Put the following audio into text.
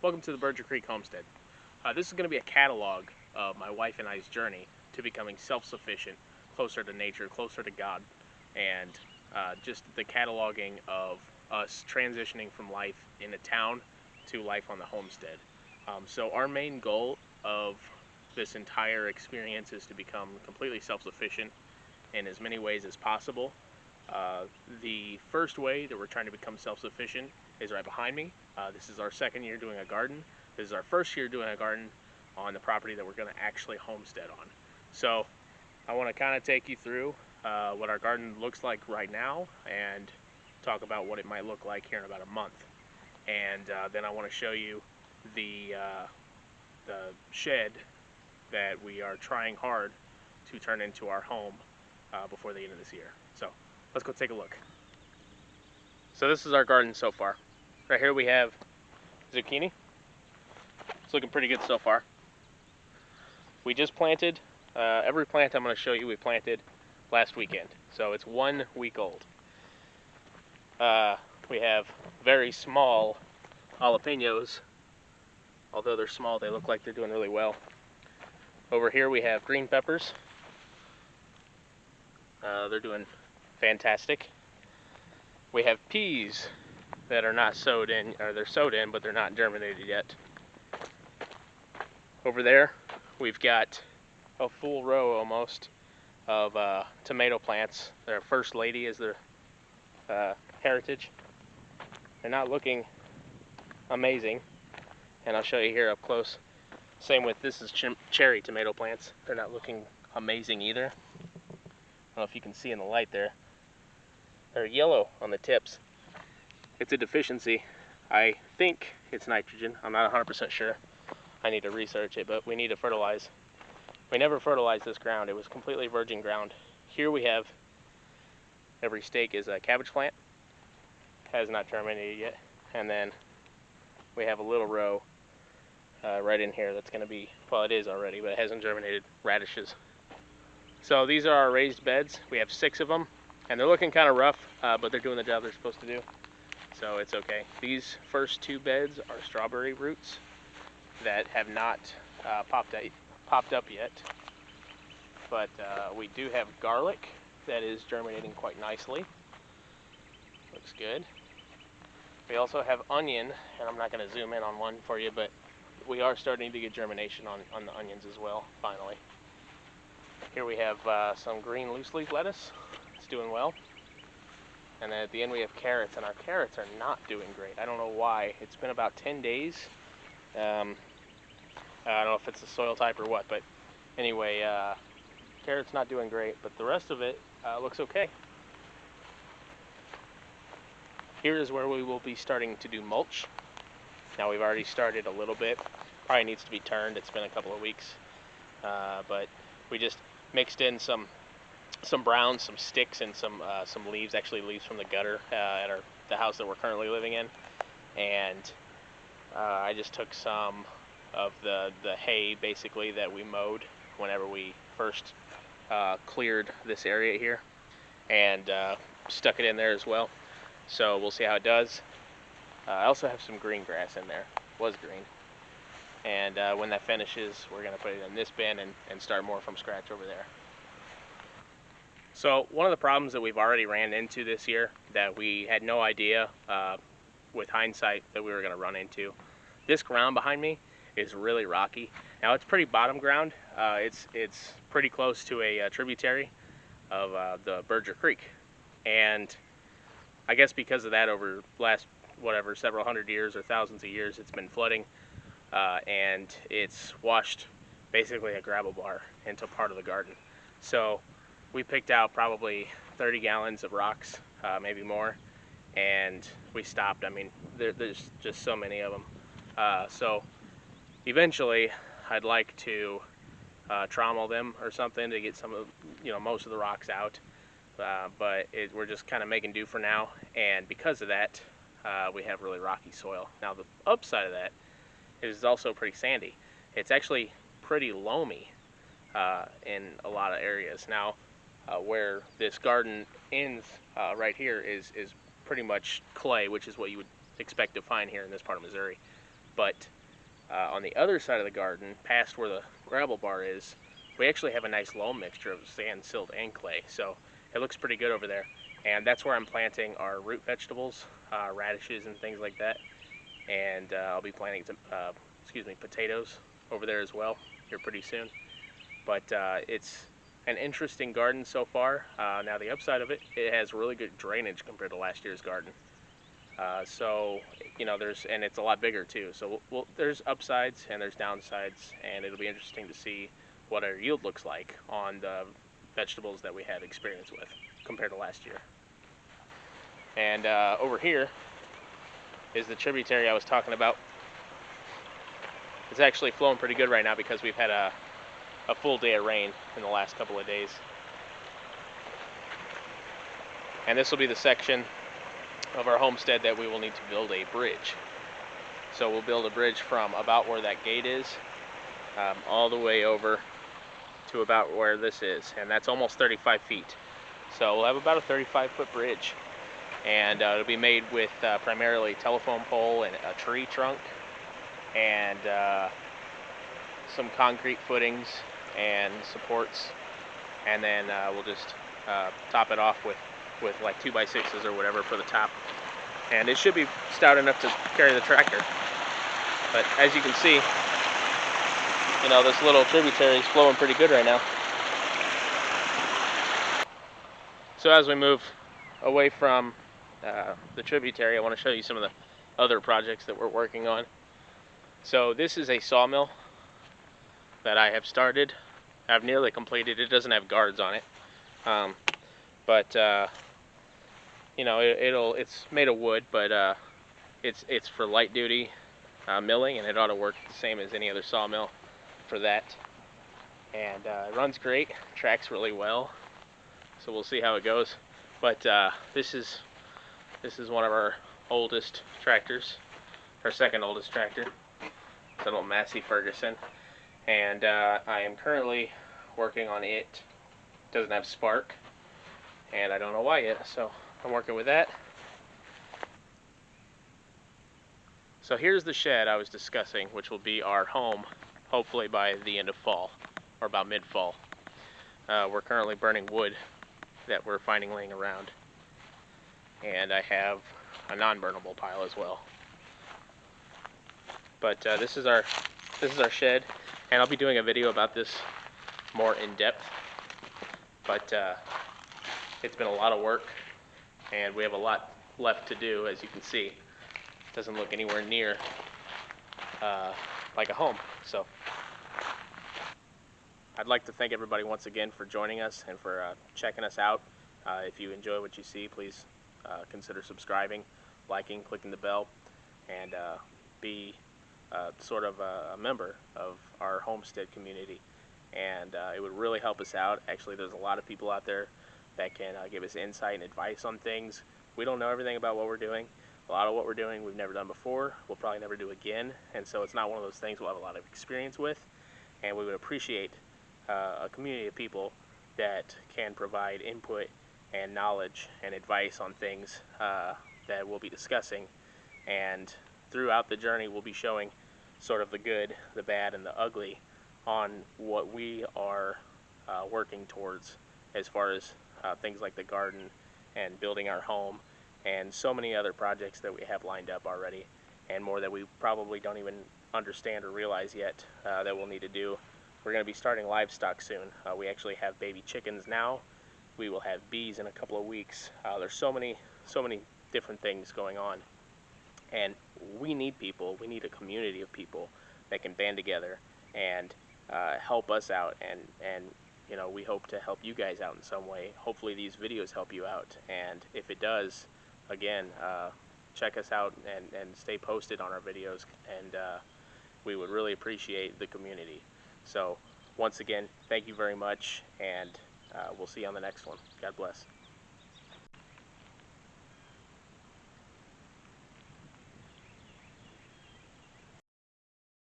Welcome to the Berger Creek Homestead. This is going to be a catalog of my wife and I's journey to becoming self-sufficient, closer to nature, closer to God, and just the cataloging of us transitioning from life in a town to life on the homestead. So our main goal of this entire experience is to become completely self-sufficient in as many ways as possible. The first way that we're trying to become self-sufficient is right behind me. This is our second year doing a garden. This is our first year doing a garden on the property that we're going to actually homestead on. So I want to kind of take you through what our garden looks like right now and talk about what it might look like here in about a month. And then I want to show you the shed that we are trying hard to turn into our home before the end of this year. So let's go take a look. So this is our garden so far. Right here we have zucchini. It's looking pretty good so far. We just planted, every plant I'm going to show you we planted last weekend. So it's 1 week old. We have very small jalapenos. Although they're small, they look like they're doing really well. Over here we have green peppers. They're doing fantastic. We have peas that are not sowed in, or they're sowed in, but they're not germinated yet. Over there, we've got a full row almost of tomato plants. Their First Lady is their heritage. They're not looking amazing, and I'll show you here up close. Same with this is cherry tomato plants. They're not looking amazing either. I don't know if you can see in the light there. They're yellow on the tips. It's a deficiency. I think it's nitrogen. I'm not 100% sure. I need to research it, but we need to fertilize. We never fertilized this ground. It was completely virgin ground. Here we have, every stake is a cabbage plant. Has not germinated yet. And then we have a little row right in here that's going to be, well, it is already, but it hasn't germinated, radishes. So these are our raised beds. We have 6 of them, and they're looking kind of rough, but they're doing the job they're supposed to do. So it's okay. These first 2 beds are strawberry roots that have not popped up yet. But we do have garlic that is germinating quite nicely. Looks good. We also have onion, and I'm not going to zoom in on one for you, but we are starting to get germination on the onions as well, finally. Here we have some green loose leaf lettuce. It's doing well. And then at the end we have carrots, and our carrots are not doing great. I don't know why. It's been about 10 days. I don't know if it's the soil type or what, but anyway, carrots not doing great, but the rest of it looks okay. Here is where we will be starting to do mulch. Now we've already started a little bit. Probably needs to be turned. It's been a couple of weeks, but we just mixed in some browns, some sticks, and some leaves, actually leaves from the gutter at the house that we're currently living in. And I just took some of the hay, basically, that we mowed whenever we first cleared this area here, and stuck it in there as well. So we'll see how it does. I also have some green grass in there. Was green. And when that finishes, we're going to put it in this bin and start more from scratch over there. So one of the problems that we've already ran into this year that we had no idea with hindsight that we were going to run into, this ground behind me is really rocky. Now it's pretty bottom ground. It's pretty close to a tributary of the Berger Creek. And I guess because of that, over the last several hundred years or thousands of years, it's been flooding, and it's washed basically a gravel bar into part of the garden. So we picked out probably 30 gallons of rocks, maybe more, and we stopped. I mean, there's just so many of them. So eventually I'd like to trommel them or something to get some of, most of the rocks out. But we're just kind of making do for now, and because of that, we have really rocky soil. Now the upside of that is also pretty sandy. It's actually pretty loamy in a lot of areas. Now where this garden ends right here is pretty much clay, which is what you would expect to find here in this part of Missouri. But On the other side of the garden, past where the gravel bar is, we actually have a nice loam mixture of sand, silt, and clay. So it looks pretty good over there. And that's where I'm planting our root vegetables, radishes and things like that. And I'll be planting potatoes over there as well here pretty soon. But it's an interesting garden so far. Now the upside of it, it has really good drainage compared to last year's garden. So, you know, and it's a lot bigger too. So there's upsides and there's downsides, and it'll be interesting to see what our yield looks like on the vegetables that we have experience with compared to last year. And over here is the tributary I was talking about. It's actually flowing pretty good right now because we've had a full day of rain in the last couple of days. And this will be the section of our homestead that we will need to build a bridge. So we'll build a bridge from about where that gate is all the way over to about where this is, and that's almost 35 feet. So we'll have about a 35-foot bridge, and it'll be made with primarily telephone pole and a tree trunk and some concrete footings and supports, and then we'll just top it off with like 2x6s or whatever for the top, and it should be stout enough to carry the tractor. But as you can see, you know, this little tributary is flowing pretty good right now. So as we move away from the tributary, I want to show you some of the other projects that we're working on. So this is a sawmill that I have started. I've nearly completed. It doesn't have guards on it, but you know, it's made of wood, but it's for light duty milling, and it ought to work the same as any other sawmill for that. And it runs great, tracks really well. So we'll see how it goes. But this is one of our oldest tractors, our second oldest tractor. It's a little Massey Ferguson, and I am currently working on it. Doesn't have spark, and I don't know why yet. So I'm working with that. So here's the shed I was discussing, which will be our home, hopefully by the end of fall, or about mid-fall. We're currently burning wood that we're finding laying around, and I have a non-burnable pile as well. But this is our shed, and I'll be doing a video about this more in depth. But it's been a lot of work, and we have a lot left to do. As you can see, it doesn't look anywhere near like a home. So I'd like to thank everybody once again for joining us and for checking us out. If you enjoy what you see, please consider subscribing, liking, clicking the bell, and be sort of a member of our homestead community. And it would really help us out. Actually, there's a lot of people out there that can give us insight and advice on things. We don't know everything about what we're doing. A lot of what we're doing we've never done before. We'll probably never do again. And so it's not one of those things we'll have a lot of experience with. And we would appreciate a community of people that can provide input and knowledge and advice on things that we'll be discussing. And throughout the journey, we'll be showing sort of the good, the bad, and the ugly on what we are working towards as far as things like the garden and building our home and so many other projects that we have lined up already, and more that we probably don't even understand or realize yet that we'll need to do. We're going to be starting livestock soon. We actually have baby chickens now. We will have bees in a couple of weeks. There's so many different things going on, and we need people. We need a community of people that can band together and help us out, and you know, we hope to help you guys out in some way. Hopefully these videos help you out, and if it does, again, check us out and stay posted on our videos, and we would really appreciate the community. So once again, thank you very much, and we'll see you on the next one. God bless.